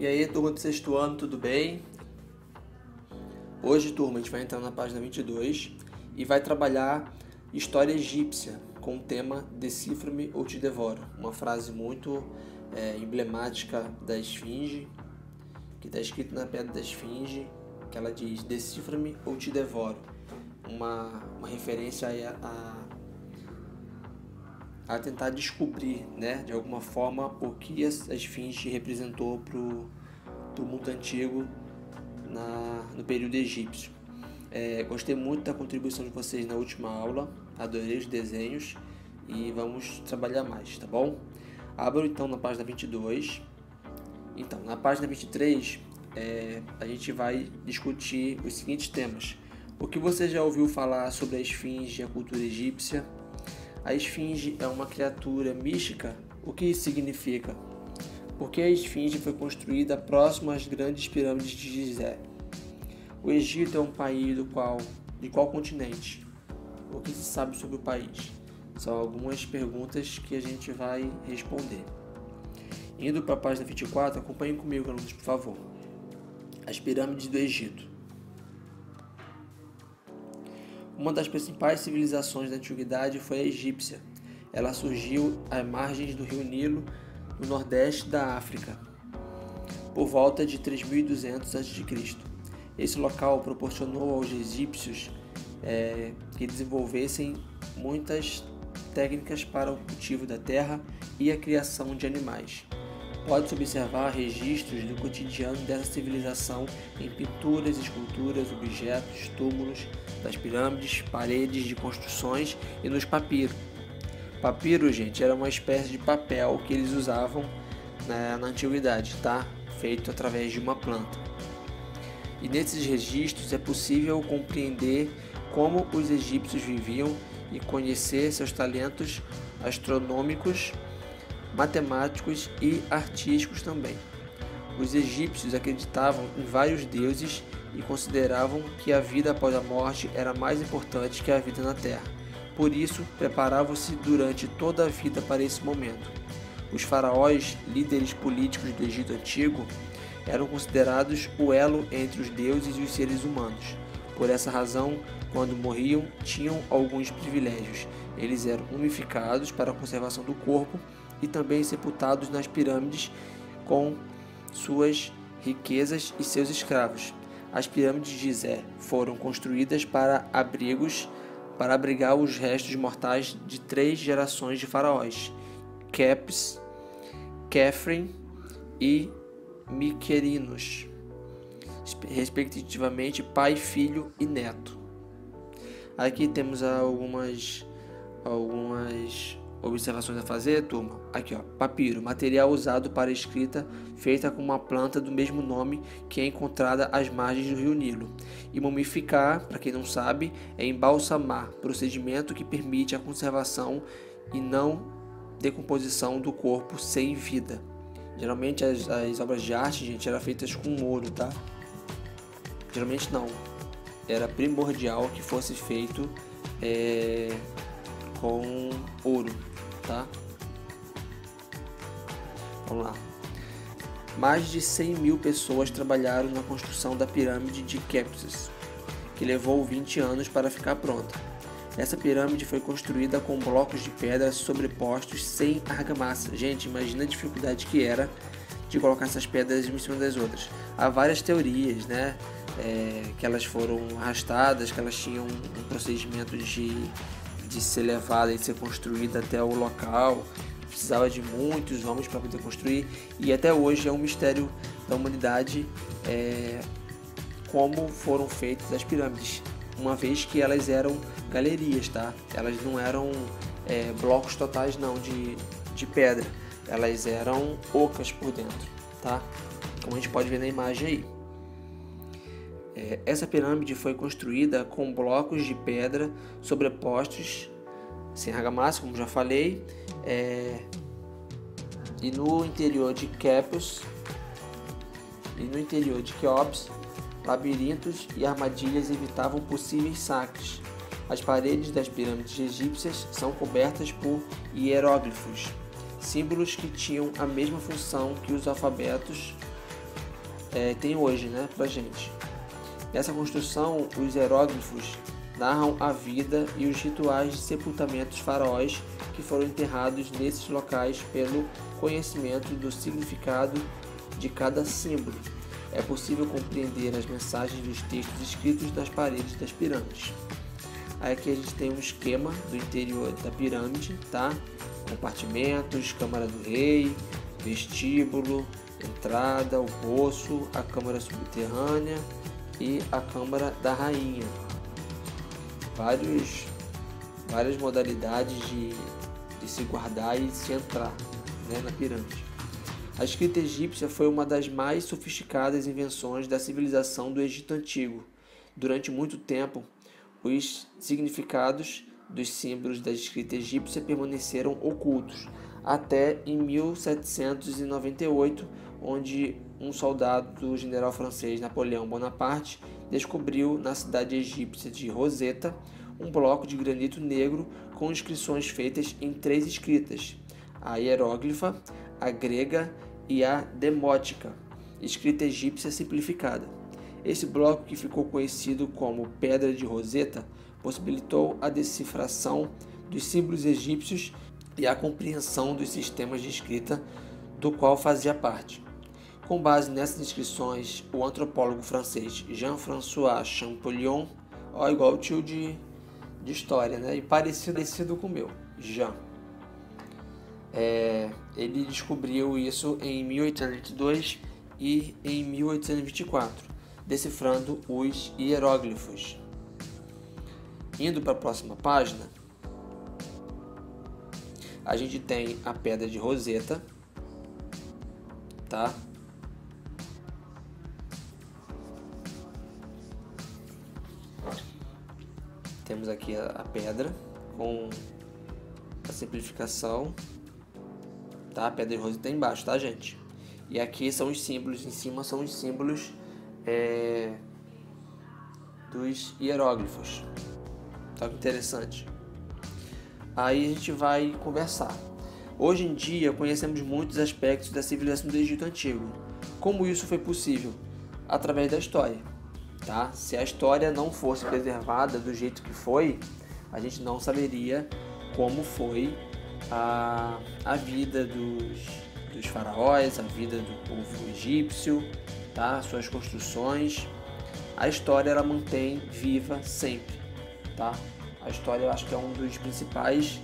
E aí, turma do sexto ano, tudo bem? Hoje, turma, a gente vai entrar na página 22 e vai trabalhar história egípcia com o tema Decifra-me ou te devoro. Uma frase muito emblemática da Esfinge, que está escrita na pedra da Esfinge, que ela diz: Decifra-me ou te devoro. Uma referência a tentar descobrir, né, de alguma forma, o que a Esfinge representou para o mundo antigo no período egípcio. Gostei muito da contribuição de vocês na última aula, adorei os desenhos e vamos trabalhar mais, tá bom? Abro então na página 22. Então, na página 23, a gente vai discutir os seguintes temas. O que você já ouviu falar sobre a Esfinge e a cultura egípcia? A Esfinge é uma criatura mística? O que isso significa? Por que a Esfinge foi construída próximo às grandes pirâmides de Gizé? O Egito é um país de qual continente? O que se sabe sobre o país? São algumas perguntas que a gente vai responder. Indo para a página 24, acompanhem comigo, alunos, por favor. As pirâmides do Egito. Uma das principais civilizações da antiguidade foi a egípcia. Ela surgiu às margens do rio Nilo, no nordeste da África, por volta de 3200 a.C. Esse local proporcionou aos egípcios que desenvolvessem muitas técnicas para o cultivo da terra e a criação de animais. Pode-se observar registros do cotidiano dessa civilização em pinturas, esculturas, objetos, túmulos das pirâmides, paredes de construções e nos papiros. Papiro, gente, era uma espécie de papel que eles usavam na antiguidade, tá? Feito através de uma planta. E nesses registros é possível compreender como os egípcios viviam e conhecer seus talentos astronômicos, matemáticos e artísticos também. Os egípcios acreditavam em vários deuses e consideravam que a vida após a morte era mais importante que a vida na Terra. Por isso, preparavam-se durante toda a vida para esse momento. Os faraós, líderes políticos do Egito Antigo, eram considerados o elo entre os deuses e os seres humanos. Por essa razão, quando morriam, tinham alguns privilégios. Eles eram mumificados para a conservação do corpo e também sepultados nas pirâmides com suas riquezas e seus escravos. As pirâmides de Gizé foram construídas para abrigar os restos mortais de 3 gerações de faraós: Quéops, Quéfren e Miquerinos, respectivamente pai, filho e neto. Aqui temos algumas observações a fazer, turma. Aqui, ó, papiro, material usado para escrita feita com uma planta do mesmo nome que é encontrada às margens do rio Nilo. E mumificar, para quem não sabe, é embalsamar, procedimento que permite a conservação e não decomposição do corpo sem vida. Geralmente as obras de arte, gente, eram feitas com ouro, tá? Geralmente não. Era primordial que fosse feito com ouro, tá? Vamos lá. Mais de 100 mil pessoas trabalharam na construção da pirâmide de Quéops, que levou 20 anos para ficar pronta. Essa pirâmide foi construída com blocos de pedra sobrepostos sem argamassa. Gente, imagina a dificuldade que era de colocar essas pedras uma em cima das outras. Há várias teorias, né? Que elas foram arrastadas, que elas tinham um procedimento de ser levada e ser construída até o local. Precisava de muitos homens para poder construir, e até hoje é um mistério da humanidade como foram feitas as pirâmides, uma vez que elas eram galerias, tá? Elas não eram blocos totais não de pedra, elas eram ocas por dentro, tá? Como a gente pode ver na imagem aí. Essa pirâmide foi construída com blocos de pedra sobrepostos, sem argamassa, como já falei, e no interior de Quéops labirintos e armadilhas evitavam possíveis saques. As paredes das pirâmides egípcias são cobertas por hieróglifos, símbolos que tinham a mesma função que os alfabetos tem hoje, né, pra gente. Nessa construção, os hieróglifos narram a vida e os rituais de sepultamento dos faraós que foram enterrados nesses locais pelo conhecimento do significado de cada símbolo. É possível compreender as mensagens dos textos escritos nas paredes das pirâmides. Aí aqui a gente tem um esquema do interior da pirâmide, tá? Compartimentos, câmara do rei, vestíbulo, entrada, o poço, a câmara subterrânea e a câmara da rainha. Várias modalidades de se guardar e se entrar, né, na pirâmide. A escrita egípcia foi uma das mais sofisticadas invenções da civilização do Egito Antigo. Durante muito tempo, os significados dos símbolos da escrita egípcia permaneceram ocultos, até em 1798, onde um soldado do general francês Napoleão Bonaparte descobriu na cidade egípcia de Rosetta um bloco de granito negro com inscrições feitas em 3 escritas: a hieróglifa, a grega e a demótica, escrita egípcia simplificada. Esse bloco, que ficou conhecido como Pedra de Rosetta, possibilitou a decifração dos símbolos egípcios e a compreensão dos sistemas de escrita do qual fazia parte. Com base nessas inscrições, o antropólogo francês Jean-François Champollion, igual o tio de história, né? E parecido com o meu, Jean. Ele descobriu isso em 1822 e em 1824, decifrando os hieróglifos. Indo para a próxima página, a gente tem a Pedra de Rosetta, tá? Temos aqui a pedra com a simplificação, tá? A Pedra de Rosetta embaixo, tá, gente? E aqui são os símbolos, em cima são os símbolos dos hieróglifos. Tá, que interessante. Aí a gente vai conversar. Hoje em dia conhecemos muitos aspectos da civilização do Egito Antigo. Como isso foi possível? Através da história. Tá? Se a história não fosse preservada do jeito que foi, a gente não saberia como foi a vida dos faraós, a vida do povo egípcio, tá? Suas construções. A história ela mantém viva sempre, tá? A história eu acho que é um dos principais